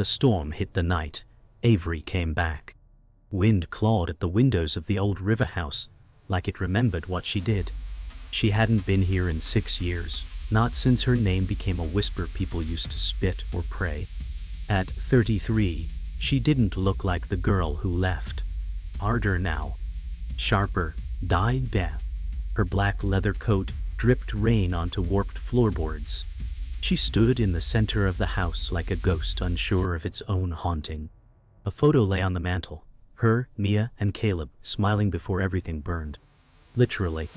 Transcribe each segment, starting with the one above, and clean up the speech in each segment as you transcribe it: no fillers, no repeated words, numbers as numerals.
the storm hit the night, Avery came back. Wind clawed at the windows of the old river house, like it remembered what she did. She hadn't been here in 6 years, not since her name became a whisper people used to spit or pray. At 33, she didn't look like the girl who left. Harder now. Sharper, dyed bare. Her black leather coat dripped rain onto warped floorboards. She stood in the center of the house like a ghost unsure of its own haunting. A photo lay on the mantel. Her, Mia, and Caleb, smiling before everything burned. Literally.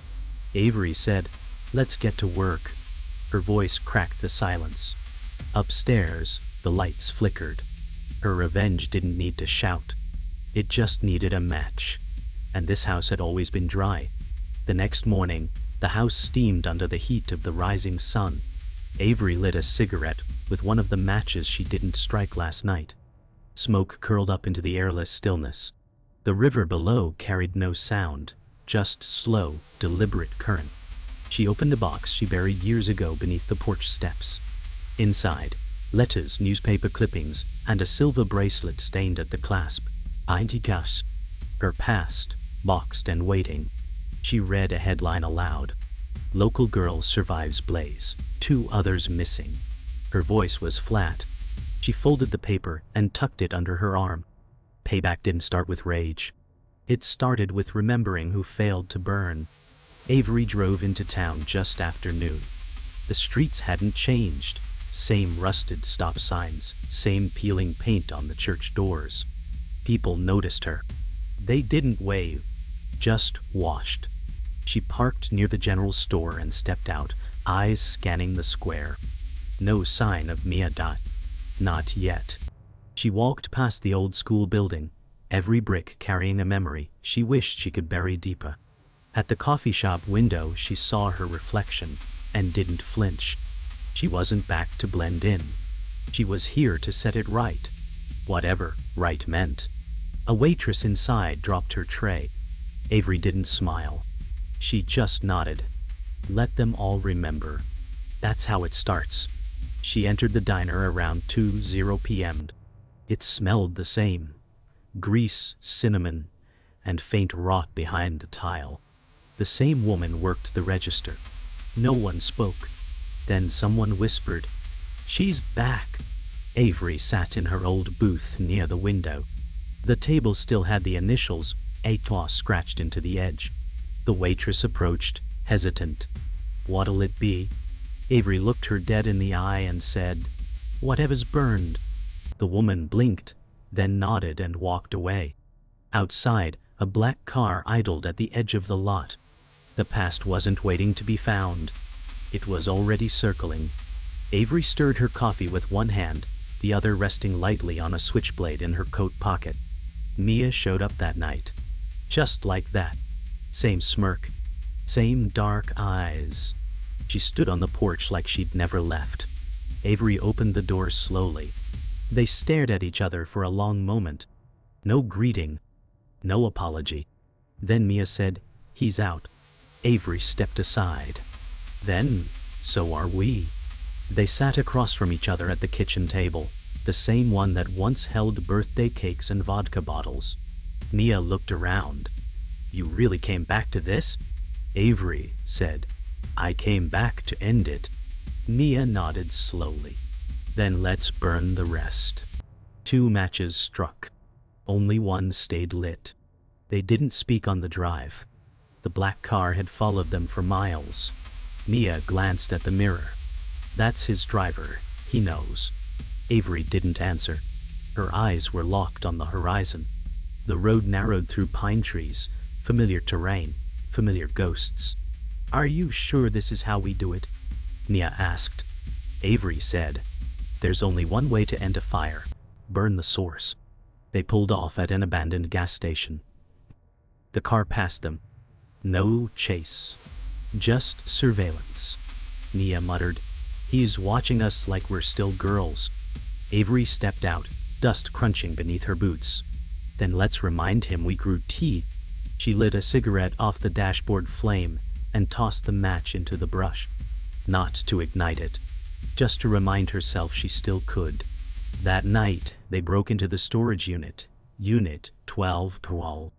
Avery said, "Let's get to work." Her voice cracked the silence. Upstairs, the lights flickered. Her revenge didn't need to shout. It just needed a match. And this house had always been dry. The next morning, the house steamed under the heat of the rising sun. Avery lit a cigarette with one of the matches she didn't strike last night. Smoke curled up into the airless stillness. The river below carried no sound, just slow, deliberate current. She opened a box she buried years ago beneath the porch steps. Inside, letters, newspaper clippings, and a silver bracelet stained at the clasp. Aintikas. Her past, boxed and waiting. She read a headline aloud. Local girl survives blaze, 2 others missing. Her voice was flat. She folded the paper and tucked it under her arm. Payback didn't start with rage. It started with remembering who failed to burn. Avery drove into town just after noon. The streets hadn't changed. Same rusted stop signs, same peeling paint on the church doors. People noticed her. They didn't wave, just watched. She parked near the general store and stepped out, eyes scanning the square. No sign of Mia. Not yet. She walked past the old school building, every brick carrying a memory she wished she could bury deeper. At the coffee shop window she saw her reflection, and didn't flinch. She wasn't back to blend in. She was here to set it right. Whatever right meant. A waitress inside dropped her tray. Avery didn't smile. She just nodded. Let them all remember. That's how it starts. She entered the diner around 2:00 p.m. It smelled the same. Grease, cinnamon, and faint rot behind the tile. The same woman worked the register. No one spoke. Then someone whispered, "She's back." Avery sat in her old booth near the window. The table still had the initials, A scratched into the edge. The waitress approached, hesitant. "What'll it be?" Avery looked her dead in the eye and said, "Whatever's burned." The woman blinked, then nodded and walked away. Outside, a black car idled at the edge of the lot. The past wasn't waiting to be found. It was already circling. Avery stirred her coffee with one hand, the other resting lightly on a switchblade in her coat pocket. Mia showed up that night. Just like that. Same smirk. Same dark eyes. She stood on the porch like she'd never left. Avery opened the door slowly. They stared at each other for a long moment. No greeting. No apology. Then Mia said, "He's out." Avery stepped aside. Then, "So are we." They sat across from each other at the kitchen table, the same one that once held birthday cakes and vodka bottles. Mia looked around. "You really came back to this?" Avery said, "I came back to end it." Mia nodded slowly. "Then let's burn the rest." 2 matches struck. Only one stayed lit. They didn't speak on the drive. The black car had followed them for miles. Mia glanced at the mirror. "That's his driver, he knows." Avery didn't answer. Her eyes were locked on the horizon. The road narrowed through pine trees, familiar terrain, familiar ghosts. "Are you sure this is how we do it?" Mia asked. Avery said, "There's only one way to end a fire. Burn the source." They pulled off at an abandoned gas station. The car passed them. No chase. Just surveillance. Mia muttered, "He's watching us like we're still girls." Avery stepped out, dust crunching beneath her boots. "Then let's remind him we grew teeth." She lit a cigarette off the dashboard flame and tossed the match into the brush. Not to ignite it, just to remind herself she still could. That night, they broke into the storage unit, Unit 1212.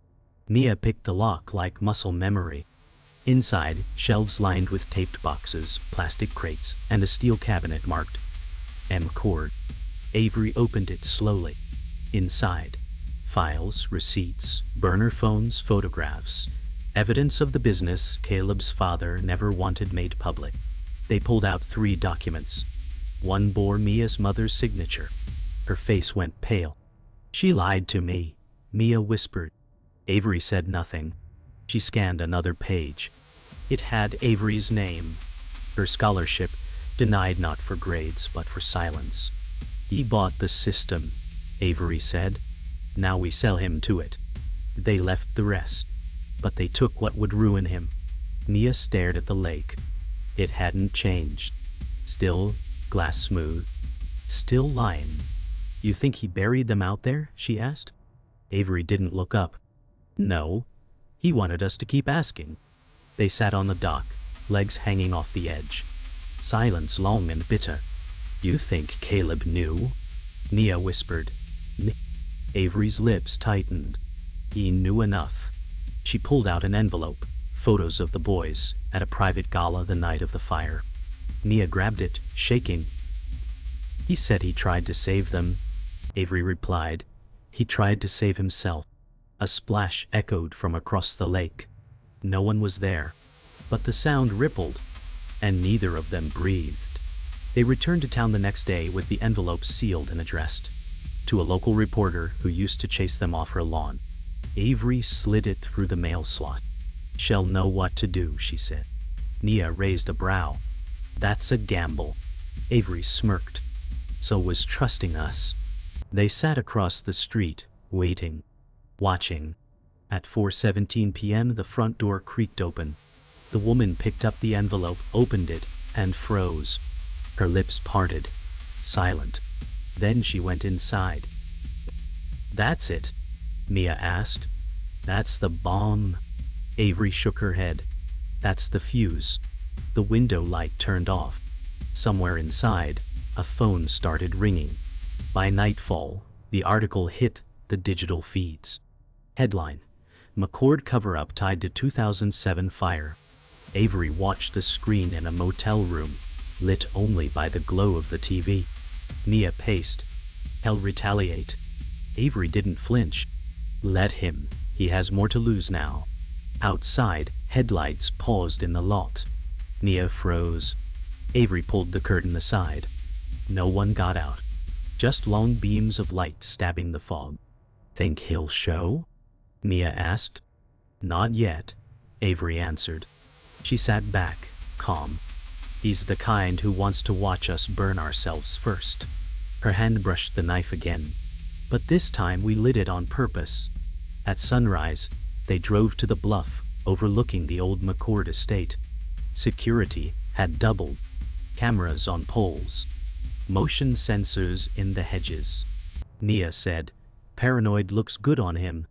Mia picked the lock like muscle memory. Inside, shelves lined with taped boxes, plastic crates, and a steel cabinet marked M. Cord. Avery opened it slowly. Inside, files, receipts, burner phones, photographs, evidence of the business Caleb's father never wanted made public. They pulled out 3 documents. One bore Mia's mother's signature. Her face went pale. "She lied to me," Mia whispered. Avery said nothing. She scanned another page. It had Avery's name. Her scholarship, denied not for grades but for silence. "He bought the system," Avery said. "Now we sell him to it." They left the rest. But they took what would ruin him. Mia stared at the lake. It hadn't changed. Still, glass smooth. Still lying. "You think he buried them out there?" she asked. Avery didn't look up. "No. He wanted us to keep asking." They sat on the dock, legs hanging off the edge. Silence long and bitter. "You think Caleb knew?" Mia whispered. Avery's lips tightened. He knew enough. She pulled out an envelope, photos of the boys, at a private gala the night of the fire. Mia grabbed it, shaking. "He said he tried to save them," Avery replied. "He tried to save himself." A splash echoed from across the lake. No one was there, but the sound rippled, and neither of them breathed. They returned to town the next day with the envelope sealed and addressed to a local reporter who used to chase them off her lawn. Avery slid it through the mail slot. "Shall know what to do," she said. Mia raised a brow. "That's a gamble." Avery smirked. "So was trusting us." They sat across the street, waiting, watching. At 4:17 p.m. the front door creaked open. The woman picked up the envelope, opened it, and froze. Her lips parted, silent. Then she went inside. "That's it?" Mia asked. "That's the bomb." Avery shook her head. "That's the fuse." The window light turned off. Somewhere inside, a phone started ringing. By nightfall, the article hit the digital feeds. Headline: McCord cover-up tied to 2007 fire. Avery watched the screen in a motel room, lit only by the glow of the TV. Mia paced. "He'll retaliate." Avery didn't flinch. "Let him. He has more to lose now." Outside, headlights paused in the lot. Mia froze. Avery pulled the curtain aside. No one got out. Just long beams of light stabbing the fog. "Think he'll show?" Mia asked. "Not yet," Avery answered. She sat back, calm. "He's the kind who wants to watch us burn ourselves first." Her hand brushed the knife again. "But this time we lit it on purpose." At sunrise, they drove to the bluff, overlooking the old McCord estate. Security had doubled. Cameras on poles. Motion sensors in the hedges. Mia said, "Paranoid looks good on him."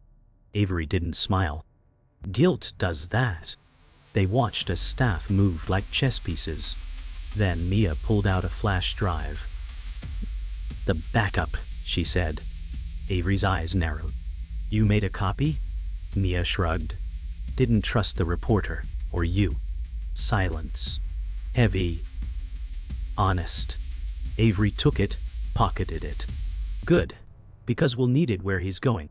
Avery didn't smile. "Guilt does that." They watched as staff moved like chess pieces. Then Mia pulled out a flash drive. "The backup," she said. Avery's eyes narrowed. "You made a copy?" Mia shrugged. "Didn't trust the reporter, or you." Silence. Heavy. Honest. Avery took it, pocketed it. "Good, because we'll need it where he's going."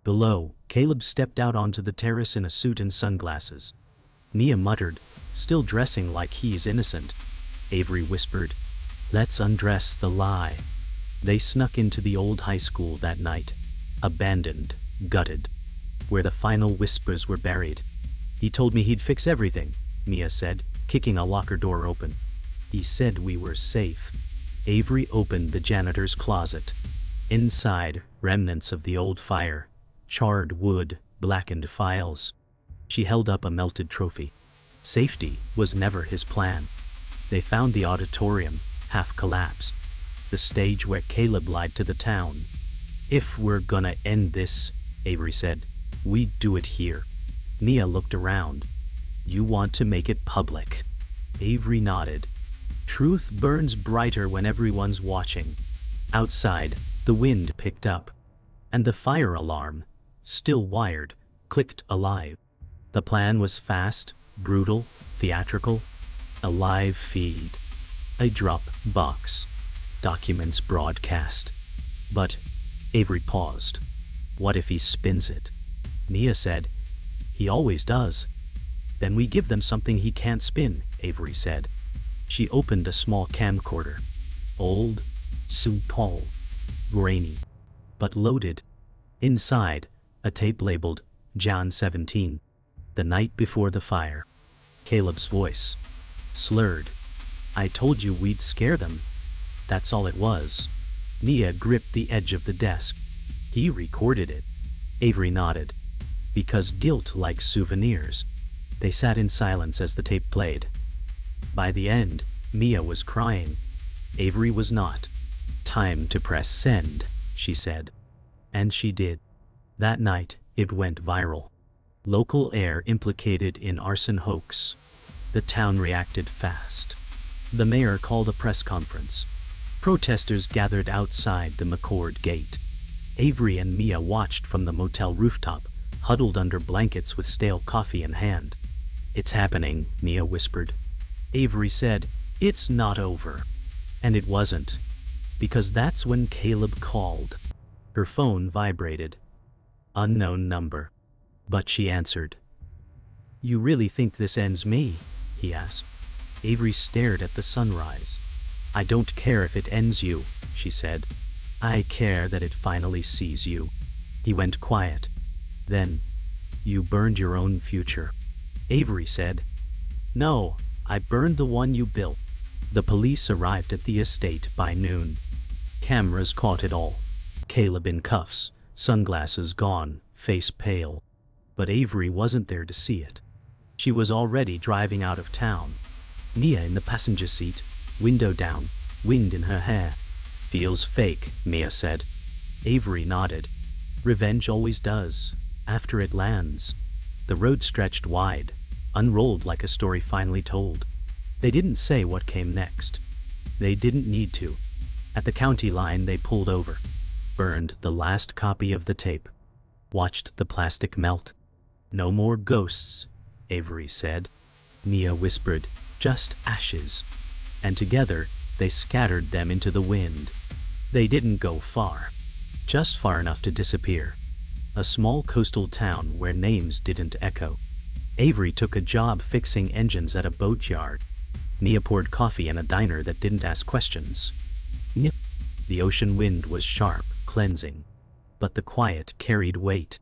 Below, Caleb stepped out onto the terrace in a suit and sunglasses. Mia muttered, "Still dressing like he's innocent." Avery whispered, "Let's undress the lie." They snuck into the old high school that night. Abandoned, gutted. Where the final whispers were buried. "He told me he'd fix everything," Mia said, kicking a locker door open. "He said we were safe." Avery opened the janitor's closet. Inside, remnants of the old fire. Charred wood, blackened files. She held up a melted trophy. Safety was never his plan. They found the auditorium, half collapsed. The stage where Caleb lied to the town. "If we're gonna end this," Avery said, "we do it here." Mia looked around. "You want to make it public." Avery nodded. "Truth burns brighter when everyone's watching." Outside, the wind picked up, and the fire alarm, still wired, clicked alive. The plan was fast, brutal, theatrical. A live feed. A drop box. Documents broadcast. But Avery paused. What if he spins it? Mia said. He always does. Then we give them something he can't spin, Avery said. She opened a small camcorder. Old, simple, grainy, but loaded. Inside, a tape labeled John 17. The night before the fire. Caleb's voice. Slurred. I told you we'd scare them. That's all it was. Mia gripped the edge of the desk. He recorded it. Avery nodded. Because guilt likes souvenirs. They sat in silence as the tape played. By the end, Mia was crying. Avery was not. Time to press send, she said. And she did. That night, it went viral. Local air implicated in arson hoax. The town reacted fast. The mayor called a press conference. Protesters gathered outside the McCord gate. Avery and Mia watched from the motel rooftop, huddled under blankets with stale coffee in hand. It's happening, Mia whispered. Avery said, it's not over. And it wasn't. Because that's when Caleb called. Her phone vibrated. Unknown number. But she answered. You really think this ends me? He asked. Avery stared at the sunrise. I don't care if it ends you, she said. I care that it finally sees you. He went quiet. Then, you burned your own future. Avery said. No, I burned the one you built. The police arrived at the estate by noon. Cameras caught it all. Caleb in cuffs, sunglasses gone, face pale. But Avery wasn't there to see it. She was already driving out of town. Mia in the passenger seat, window down, wind in her hair. Feels fake, Mia said. Avery nodded. Revenge always does, after it lands. The road stretched wide, unrolled like a story finally told. They didn't say what came next. They didn't need to. At the county line they pulled over. Burned the last copy of the tape. Watched the plastic melt. No more ghosts, Avery said. Mia whispered, just ashes. And together, they scattered them into the wind. They didn't go far. Just far enough to disappear. A small coastal town where names didn't echo. Avery took a job fixing engines at a boatyard. Mia poured coffee in a diner that didn't ask questions. The ocean wind was sharp, cleansing. But the quiet carried weight.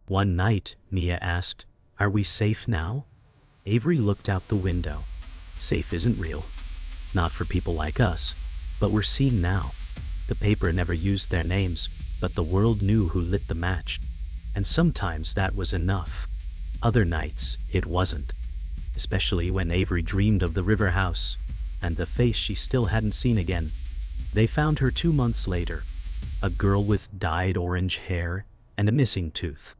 One night, Mia asked, are we safe now? Avery looked out the window. Safe isn't real. Not for people like us. But we're seen now. The paper never used their names, but the world knew who lit the match. And sometimes that was enough. Other nights, it wasn't. Especially when Avery dreamed of the river house, and the face she still hadn't seen again. They found her 2 months later. A girl with dyed orange hair and a missing tooth.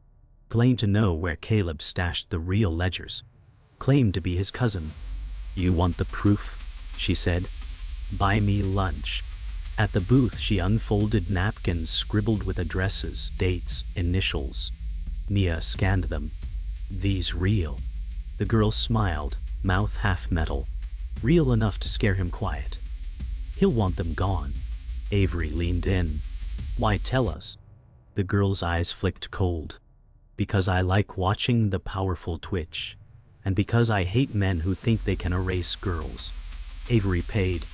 Claimed to know where Caleb stashed the real ledgers. Claimed to be his cousin. You want the proof? She said. Buy me lunch. At the booth she unfolded napkins scribbled with addresses, dates, initials. Mia scanned them. These real. The girl smiled, mouth half metal. Real enough to scare him quiet. He'll want them gone. Avery leaned in. Why tell us? The girl's eyes flicked cold. Because I like watching the powerful twitch. And because I hate men who think they can erase girls. Avery paid.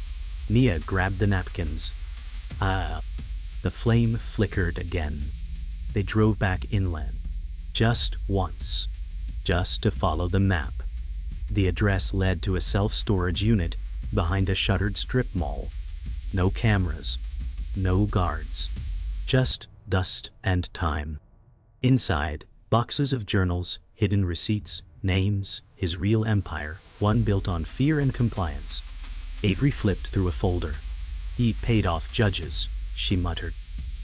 Mia grabbed the napkins. The flame flickered again. They drove back inland. Just once. Just to follow the map. The address led to a self-storage unit behind a shuttered strip mall. No cameras. No guards. Just dust and time. Inside, boxes of journals, hidden receipts, names, his real empire, one built on fear and compliance. Avery flipped through a folder. He paid off judges, she muttered.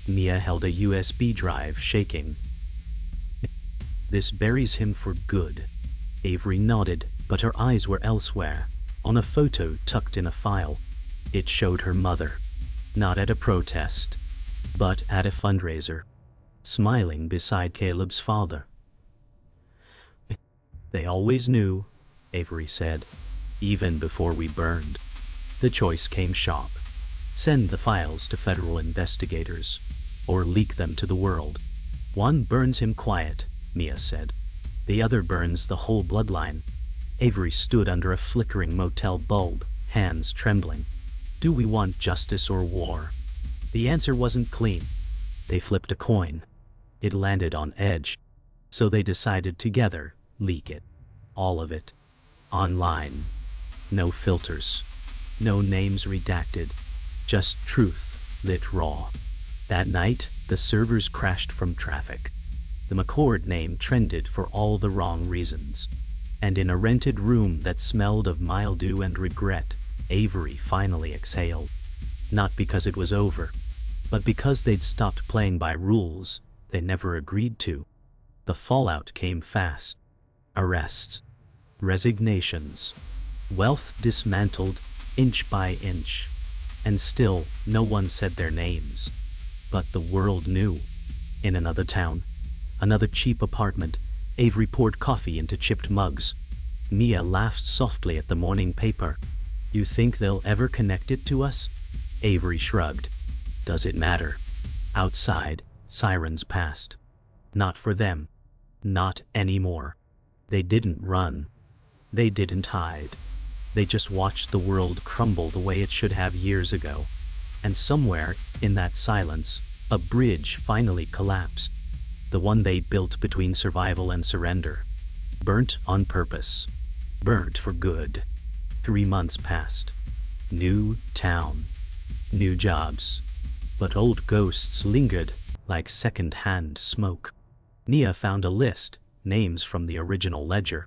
Mia held a USB drive, shaking. This buries him for good. Avery nodded, but her eyes were elsewhere, on a photo tucked in a file. It showed her mother. Not at a protest, but at a fundraiser, smiling beside Caleb's father. They always knew, Avery said, even before we burned. The choice came sharp. Send the files to federal investigators, or leak them to the world. One burns him quiet, Mia said. The other burns the whole bloodline. Avery stood under a flickering motel bulb, hands trembling. Do we want justice or war? The answer wasn't clean. They flipped a coin. It landed on edge. So they decided together, leak it. All of it. Online. No filters. No names redacted. Just truth, lit raw. That night, the servers crashed from traffic. The McCord name trended for all the wrong reasons. And in a rented room that smelled of mildew and regret, Avery finally exhaled. Not because it was over, but because they'd stopped playing by rules they never agreed to. The fallout came fast. Arrests. Resignations. Wealth dismantled, inch by inch. And still, no one said their names. But the world knew. In another town, another cheap apartment, Avery poured coffee into chipped mugs. Mia laughed softly at the morning paper. You think they'll ever connect it to us? Avery shrugged. Does it matter? Outside, sirens passed. Not for them. Not anymore. They didn't run. They didn't hide. They just watched the world crumble the way it should have years ago. And somewhere, in that silence, a bridge finally collapsed. The one they built between survival and surrender. Burnt on purpose. Burnt for good. 3 months passed. New town. New jobs. But old ghosts lingered, like second-hand smoke. Mia found a list, names from the original ledger.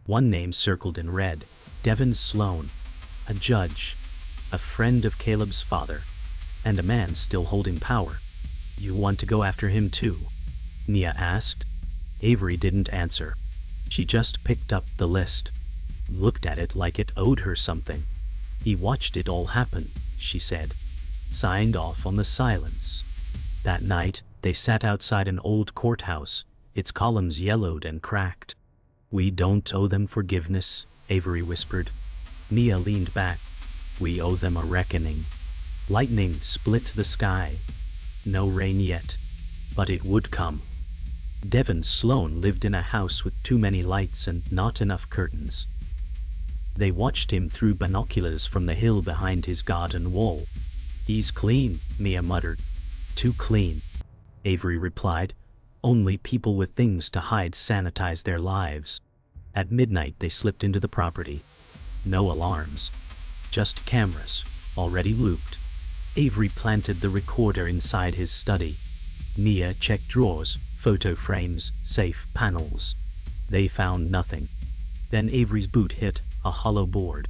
One name circled in red, Devin Sloan, a judge, a friend of Caleb's father, and a man still holding power. You want to go after him too? Mia asked. Avery didn't answer. She just picked up the list, looked at it like it owed her something. He watched it all happen, she said. Signed off on the silence. That night, they sat outside an old courthouse, its columns yellowed and cracked. We don't owe them forgiveness, Avery whispered. Mia leaned back. We owe them a reckoning. Lightning split the sky. No rain yet, but it would come. Devin Sloan lived in a house with too many lights and not enough curtains. They watched him through binoculars from the hill behind his garden wall. He's clean, Mia muttered. Too clean, Avery replied. Only people with things to hide sanitize their lives. At midnight they slipped into the property. No alarms. Just cameras, already looped. Avery planted the recorder inside his study. Mia checked drawers, photo frames, safe panels. They found nothing. Then Avery's boot hit a hollow board.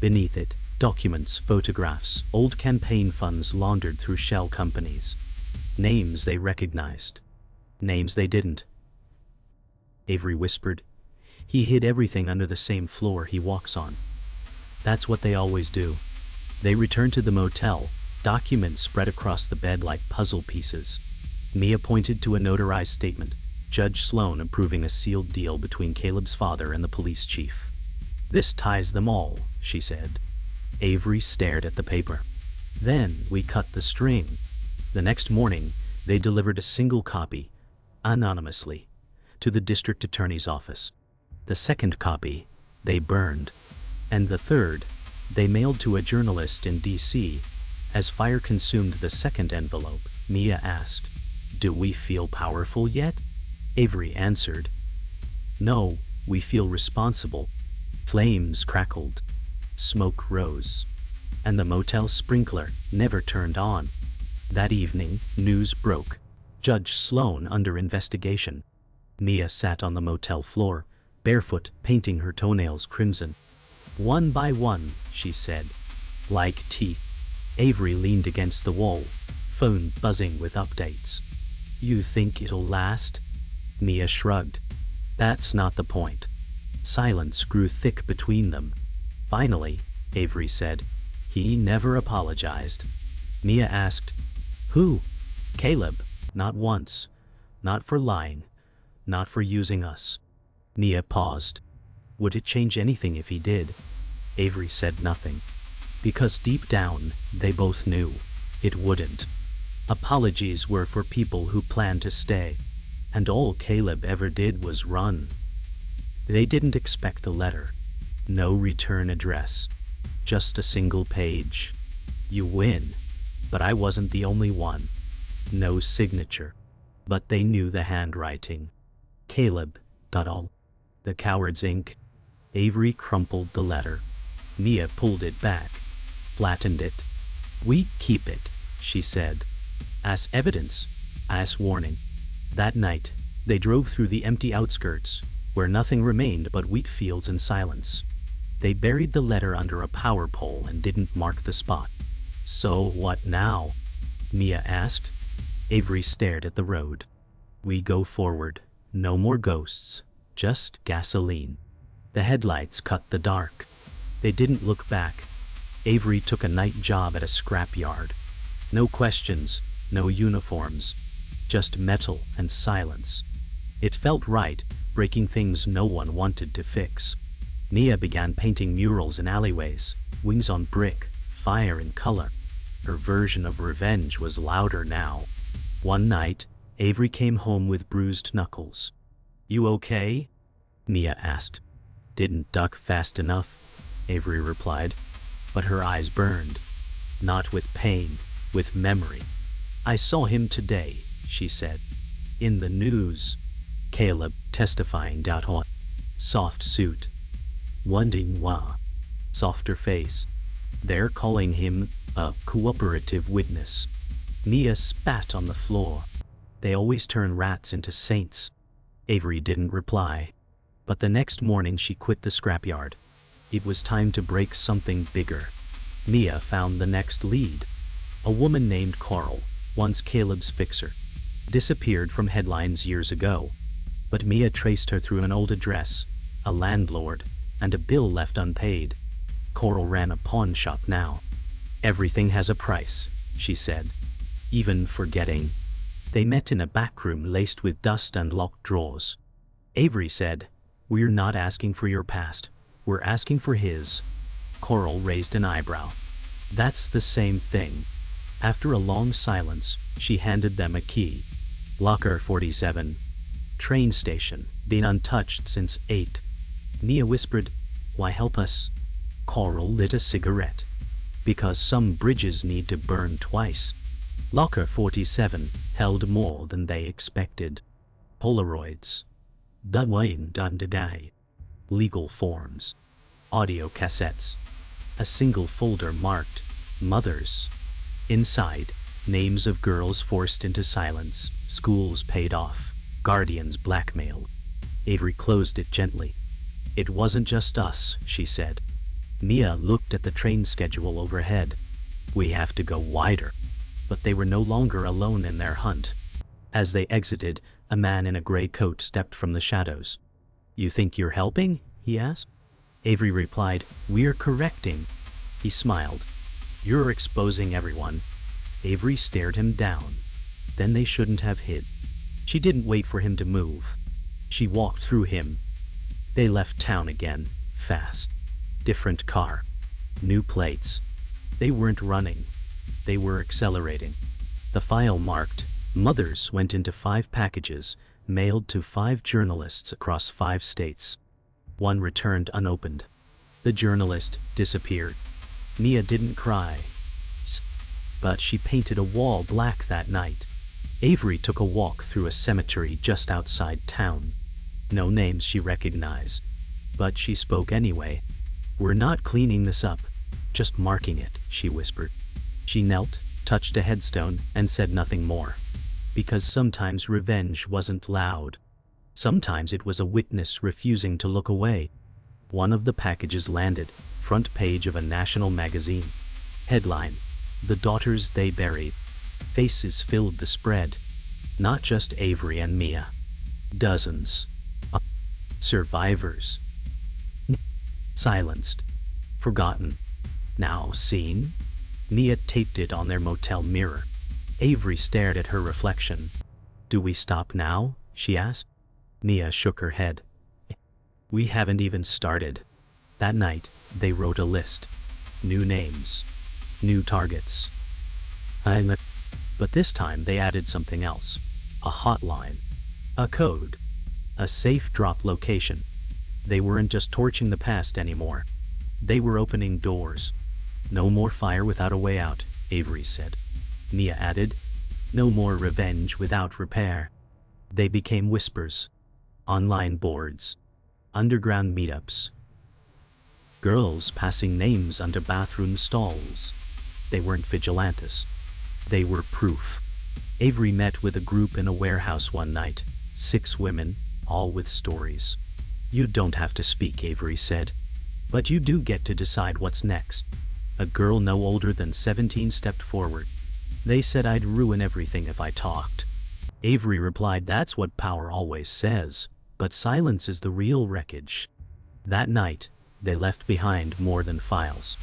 Beneath it, documents, photographs, old campaign funds laundered through shell companies. Names they recognized. Names they didn't. Avery whispered. He hid everything under the same floor he walks on. That's what they always do. They returned to the motel, documents spread across the bed like puzzle pieces. Mia pointed to a notarized statement, Judge Sloan approving a sealed deal between Caleb's father and the police chief. This ties them all, she said. Avery stared at the paper. Then we cut the string. The next morning, they delivered a single copy, anonymously, to the district attorney's office. The second copy, they burned. And the third, they mailed to a journalist in D.C. As fire consumed the second envelope, Mia asked, Do we feel powerful yet? Avery answered, No, we feel responsible. Flames crackled. Smoke rose. And the motel sprinkler never turned on. That evening, news broke. Judge Sloan under investigation. Mia sat on the motel floor, barefoot, painting her toenails crimson. One by one, she said. Like teeth. Avery leaned against the wall, phone buzzing with updates. You think it'll last? Mia shrugged. That's not the point. Silence grew thick between them. Finally, Avery said, he never apologized. Mia asked. Who? Caleb. Not once. Not for lying. Not for using us. Mia paused. Would it change anything if he did? Avery said nothing. Because deep down, they both knew it wouldn't. Apologies were for people who planned to stay, and all Caleb ever did was run. They didn't expect a letter. No return address. Just a single page. You win. But I wasn't the only one. No signature. But they knew the handwriting. Caleb. All. The coward's ink. Avery crumpled the letter. Mia pulled it back. Flattened it. We keep it, she said. As evidence. As warning. That night, they drove through the empty outskirts, where nothing remained but wheat fields and silence. They buried the letter under a power pole and didn't mark the spot. So what now? Mia asked. Avery stared at the road. We go forward. No more ghosts. Just gasoline. The headlights cut the dark. They didn't look back. Avery took a night job at a scrapyard. No questions, no uniforms. Just metal and silence. It felt right, breaking things no one wanted to fix. Mia began painting murals in alleyways, wings on brick, fire in color. Her version of revenge was louder now. One night, Avery came home with bruised knuckles. You okay? Mia asked. Didn't duck fast enough, Avery replied, but her eyes burned. Not with pain, with memory. I saw him today, she said. In the news. Caleb testifying. Hot. Soft suit. Wondering why. Softer face. They're calling him a cooperative witness. Mia spat on the floor. They always turn rats into saints. Avery didn't reply. But the next morning she quit the scrapyard. It was time to break something bigger. Mia found the next lead. A woman named Coral, once Caleb's fixer, disappeared from headlines years ago. But Mia traced her through an old address, a landlord, and a bill left unpaid. Coral ran a pawn shop now. Everything has a price, she said. Even forgetting. They met in a back room laced with dust and locked drawers. Avery said, We're not asking for your past. We're asking for his. Coral raised an eyebrow. That's the same thing. After a long silence, she handed them a key. Locker 47. Train station, been untouched since 8. Mia whispered, Why help us? Coral lit a cigarette. Because some bridges need to burn twice. Locker 47 held more than they expected. Polaroids. Legal forms. Audio cassettes. A single folder marked, Mothers. Inside, names of girls forced into silence, schools paid off, guardians blackmailed. Avery closed it gently. It wasn't just us, she said. Mia looked at the train schedule overhead. We have to go wider. But they were no longer alone in their hunt. As they exited, a man in a gray coat stepped from the shadows. You think you're helping? He asked. Avery replied, We're correcting. He smiled. You're exposing everyone. Avery stared him down. Then they shouldn't have hid. She didn't wait for him to move. She walked through him. They left town again, fast. Different car. New plates. They weren't running. They were accelerating. The file marked, Mothers went into 5 packages, mailed to 5 journalists across 5 states. One returned unopened. The journalist disappeared. Mia didn't cry. But she painted a wall black that night. Avery took a walk through a cemetery just outside town. No names she recognized. But she spoke anyway. We're not cleaning this up, just marking it, she whispered. She knelt, touched a headstone, and said nothing more. Because sometimes revenge wasn't loud. Sometimes it was a witness refusing to look away. One of the packages landed, front page of a national magazine. Headline, The Daughters They Buried. Faces filled the spread. Not just Avery and Mia. Dozens. Survivors. Silenced. Forgotten. Now seen? Mia taped it on their motel mirror. Avery stared at her reflection. "Do we stop now?" she asked. Mia shook her head. "We haven't even started." That night, they wrote a list. New names. New targets. But this time they added something else. A hotline. A code. A safe drop location. They weren't just torching the past anymore. They were opening doors. "No more fire without a way out," Avery said. Mia added, "No more revenge without repair." They became whispers. Online boards. Underground meetups. Girls passing names under bathroom stalls. They weren't vigilantes. They were proof. Avery met with a group in a warehouse one night. 6 women, all with stories. "You don't have to speak," Avery said. "But you do get to decide what's next." A girl no older than 17 stepped forward. "They said I'd ruin everything if I talked." Avery replied, "That's what power always says, but silence is the real wreckage." That night, they left behind more than files.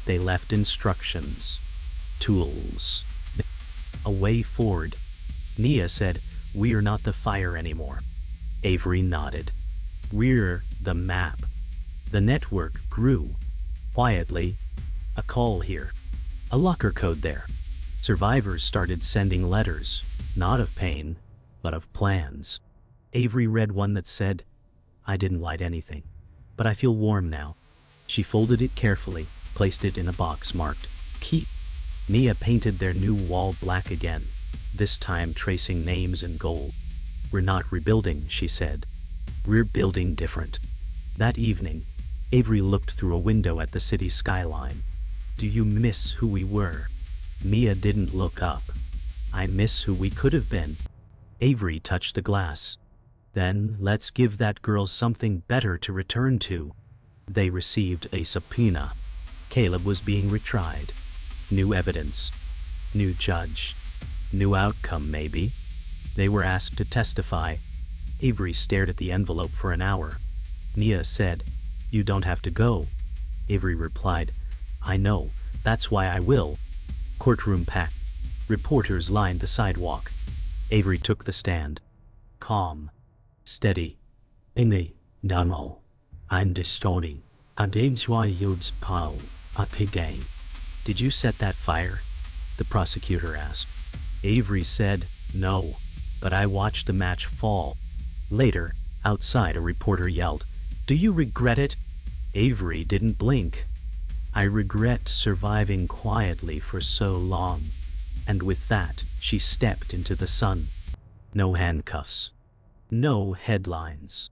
They left instructions. Tools. A way forward. Mia said, "We're not the fire anymore." Avery nodded. "We're the map." The network grew. Quietly. A call here. A locker code there. Survivors started sending letters, not of pain, but of plans. Avery read one that said, "I didn't light anything, but I feel warm now." She folded it carefully, placed it in a box marked, "Keep." Mia painted their new wall black again, this time tracing names in gold. "We're not rebuilding," she said. "We're building different." That evening, Avery looked through a window at the city skyline. "Do you miss who we were?" Mia didn't look up. "I miss who we could have been." Avery touched the glass. "Then let's give that girl something better to return to." They received a subpoena. Caleb was being retried. New evidence. New judge. New outcome, maybe. They were asked to testify. Avery stared at the envelope for an hour. Mia said, "You don't have to go." Avery replied, "I know, that's why I will." Courtroom packed. Reporters lined the sidewalk. Avery took the stand. Calm. Steady. "Ini, Dano. I'm distorting. Adam's why you'd pow. Up again." "Did you set that fire?" the prosecutor asked. Avery said, "No, but I watched the match fall." Later, outside, a reporter yelled, "Do you regret it?" Avery didn't blink. "I regret surviving quietly for so long." And with that, she stepped into the sun. No handcuffs. No headlines.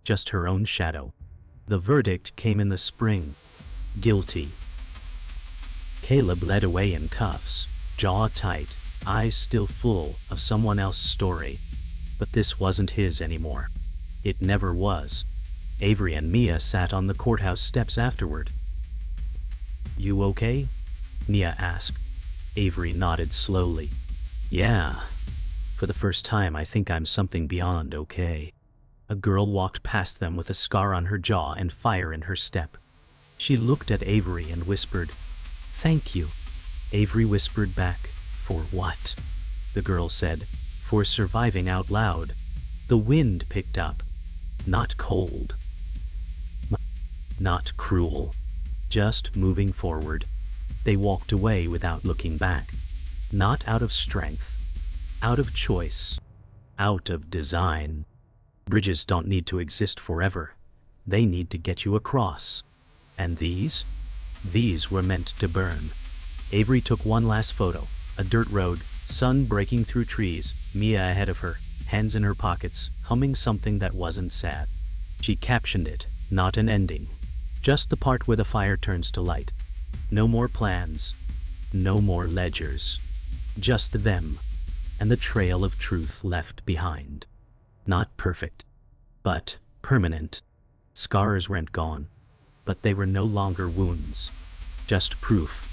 Just her own shadow. The verdict came in the spring. Guilty. Caleb led away in cuffs, jaw tight, eyes still full of someone else's story. But this wasn't his anymore. It never was. Avery and Mia sat on the courthouse steps afterward. "You okay?" Mia asked. Avery nodded slowly. "Yeah. For the first time I think I'm something beyond okay." A girl walked past them with a scar on her jaw and fire in her step. She looked at Avery and whispered, "Thank you." Avery whispered back, "For what?" The girl said, "For surviving out loud." The wind picked up. Not cold. Not cruel. Just moving forward. They walked away without looking back. Not out of strength. Out of choice. Out of design. Bridges don't need to exist forever. They need to get you across. And these? These were meant to burn. Avery took one last photo. A dirt road, sun breaking through trees, Mia ahead of her, hands in her pockets, humming something that wasn't sad. She captioned it, not an ending. Just the part where the fire turns to light. No more plans. No more ledgers. Just them. And the trail of truth left behind. Not perfect. But permanent. Scars weren't gone. But they were no longer wounds. Just proof